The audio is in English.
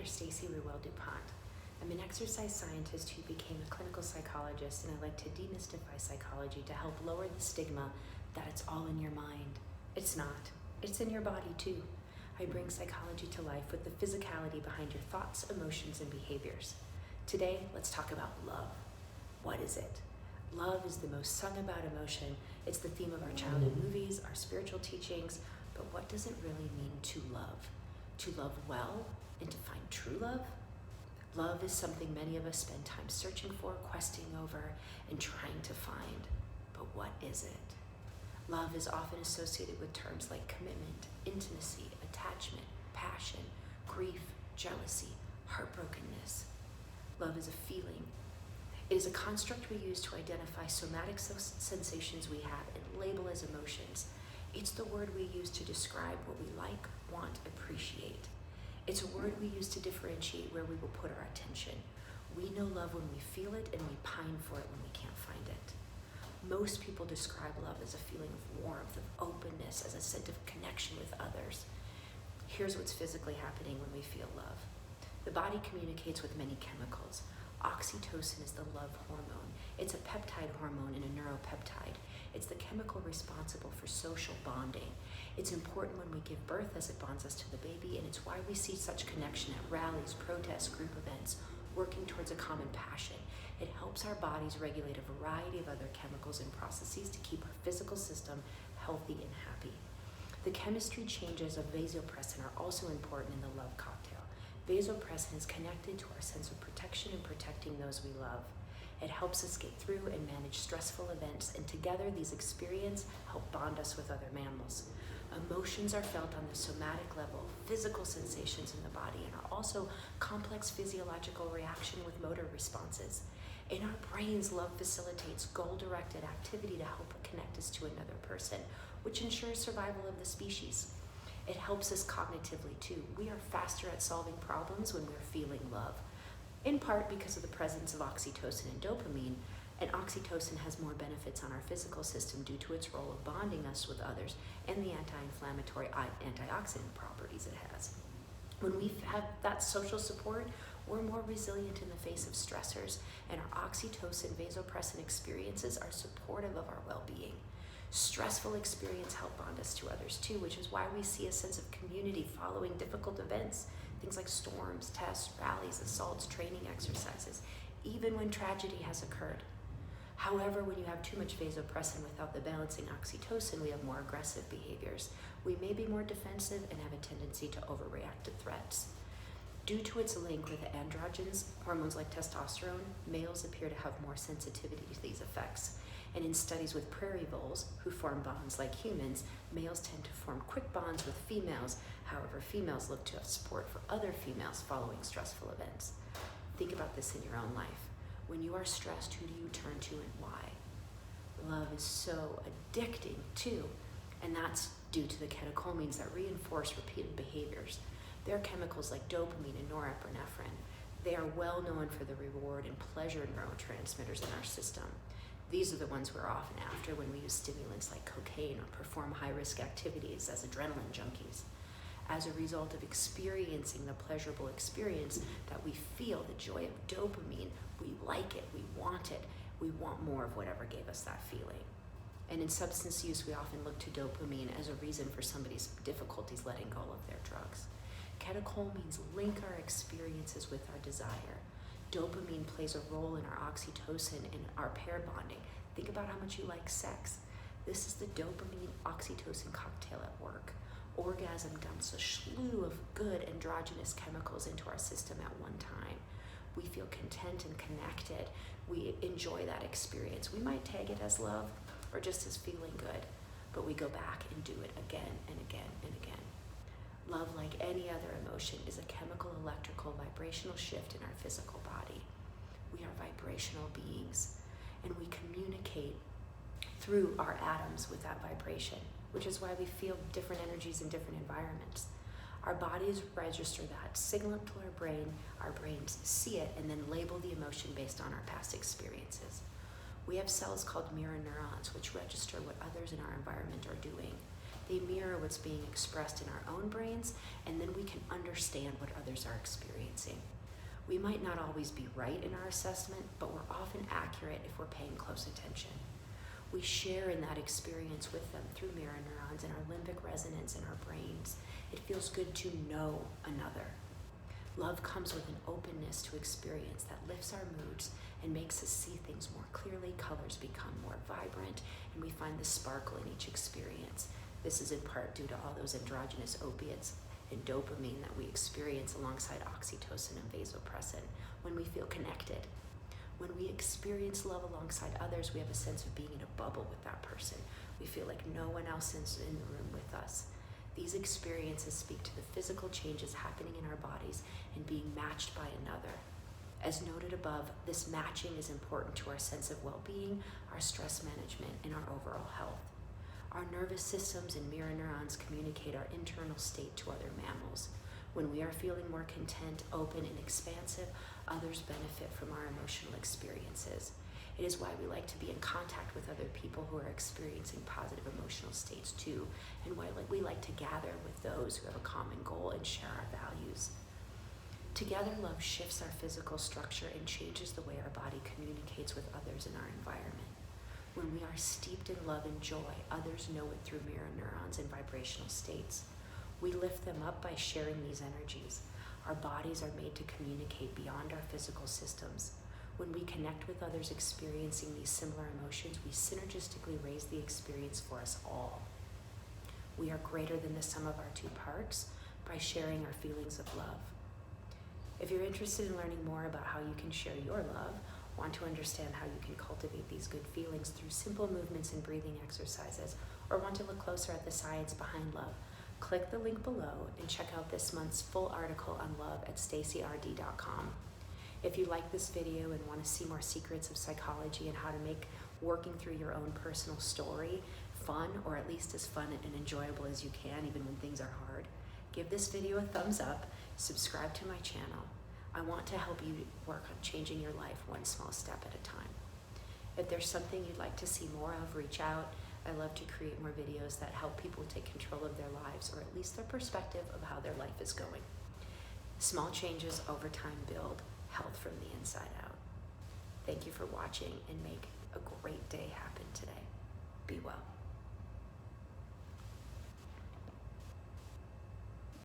Dr. Stacy Reuille-Dupont. I'm an exercise scientist who became a clinical psychologist, and I like to demystify psychology to help lower the stigma that it's all in your mind. It's not. It's in your body too. I bring psychology to life with the physicality behind your thoughts, emotions, and behaviors. Today, let's talk about love. What is it? Love is the most sung about emotion. It's the theme of our childhood movies, our spiritual teachings, but what does it really mean to love? To love well and to find true love? Love is something many of us spend time searching for, questing over, and trying to find. But what is it? Love is often associated with terms like commitment, intimacy, attachment, passion, grief, jealousy, heart-brokenness. Love is a feeling. It is a construct we use to identify somatic sensations we have and label as emotions. It's the word we use to describe what we like, want, appreciate. It's a word we use to differentiate where we will put our attention. We know love when we feel it, and we pine for it when we can't find it. Most people describe love as a feeling of warmth, of openness, as a sense of connection with others. Here's what's physically happening when we feel love. The body communicates with many chemicals. Oxytocin is the love hormone. It's a peptide hormone and a neuropeptide. It's the chemical responsible for social bonding. It's important when we give birth as it bonds us to the baby, and it's why we see such connection at rallies, protests, group events, working towards a common passion. It helps our bodies regulate a variety of other chemicals and processes to keep our physical system healthy and happy. The chemistry changes of vasopressin are also important in the love cocktail. Vasopressin is connected to our sense of protection and protecting those we love. It helps us get through and manage stressful events, and together these experiences help bond us with other mammals. Emotions are felt on the somatic level, physical sensations in the body, and are also complex physiological reaction with motor responses. In our brains, love facilitates goal-directed activity to help connect us to another person, which ensures survival of the species. It helps us cognitively too. We are faster at solving problems when we're feeling love, in part because of the presence of oxytocin and dopamine, and oxytocin has more benefits on our physical system due to its role of bonding us with others and the anti-inflammatory, antioxidant properties it has. When we have that social support, we're more resilient in the face of stressors, and our oxytocin vasopressin experiences are supportive of our well-being. Stressful experience help bond us to others too, which is why we see a sense of community following difficult events, things like storms, tests, rallies, assaults, training exercises, even when tragedy has occurred. However, when you have too much vasopressin without the balancing oxytocin, we have more aggressive behaviors. We may be more defensive and have a tendency to overreact to threats. Due to its link with androgens, hormones like testosterone, males appear to have more sensitivity to these effects. And in studies with prairie voles, who form bonds like humans, males tend to form quick bonds with females. However, females look to support for other females following stressful events. Think about this in your own life. When you are stressed, who do you turn to and why? Love is so addicting too, and that's due to the catecholamines that reinforce repeated behaviors. There are chemicals like dopamine and norepinephrine. They are well known for the reward and pleasure neurotransmitters in our system. These are the ones we're often after when we use stimulants like cocaine or perform high-risk activities as adrenaline junkies. As a result of experiencing the pleasurable experience that we feel, the joy of dopamine, we like it, we want more of whatever gave us that feeling. And in substance use, we often look to dopamine as a reason for somebody's difficulties letting go of their drugs. Catecholamines link our experiences with our desire. Dopamine plays a role in our oxytocin and our pair bonding. Think about how much you like sex. This is the dopamine oxytocin cocktail at work. Orgasm dumps a slew of good androgynous chemicals into our system at one time. We feel content and connected. We enjoy that experience. We might tag it as love or just as feeling good, but we go back and do it again and again and again. Love, like any other emotion, is a chemical, electrical, vibrational shift in our physical body. We are vibrational beings, and we communicate through our atoms with that vibration, which is why we feel different energies in different environments. Our bodies register that, signal it to our brains see it, and then label the emotion based on our past experiences. We have cells called mirror neurons, which register what others in our environment are doing. They mirror what's being expressed in our own brains, and then we can understand what others are experiencing. We might not always be right in our assessment, but we're often accurate if we're paying close attention. We share in that experience with them through mirror neurons and our limbic resonance in our brains. It feels good to know another. Love comes with an openness to experience that lifts our moods and makes us see things more clearly. Colors become more vibrant, and we find the sparkle in each experience. This is in part due to all those androgynous opiates and dopamine that we experience alongside oxytocin and vasopressin when we feel connected. When we experience love alongside others, we have a sense of being in a bubble with that person. We feel like no one else is in the room with us. These experiences speak to the physical changes happening in our bodies and being matched by another. As noted above, this matching is important to our sense of well-being, our stress management, and our overall health. Our nervous systems and mirror neurons communicate our internal state to other mammals. When we are feeling more content, open, and expansive, others benefit from our emotional experiences. It is why we like to be in contact with other people who are experiencing positive emotional states too, and why we like to gather with those who have a common goal and share our values. Together, love shifts our physical structure and changes the way our body communicates with others in our environment. When we are steeped in love and joy, others know it through mirror neurons and vibrational states. We lift them up by sharing these energies. Our bodies are made to communicate beyond our physical systems. When we connect with others experiencing these similar emotions, we synergistically raise the experience for us all. We are greater than the sum of our two parts by sharing our feelings of love. If you're interested in learning more about how you can share your love, want to understand how you can cultivate these good feelings through simple movements and breathing exercises, or want to look closer at the science behind love, click the link below and check out this month's full article on love at stacyrd.com. If you like this video and want to see more secrets of psychology and how to make working through your own personal story fun, or at least as fun and enjoyable as you can, even when things are hard, give this video a thumbs up, subscribe to my channel. I want to help you work on changing your life one small step at a time. If there's something you'd like to see more of, reach out. I love to create more videos that help people take control of their lives, or at least their perspective of how their life is going. Small changes over time build health from the inside out. Thank you for watching, and make a great day happen today. Be well.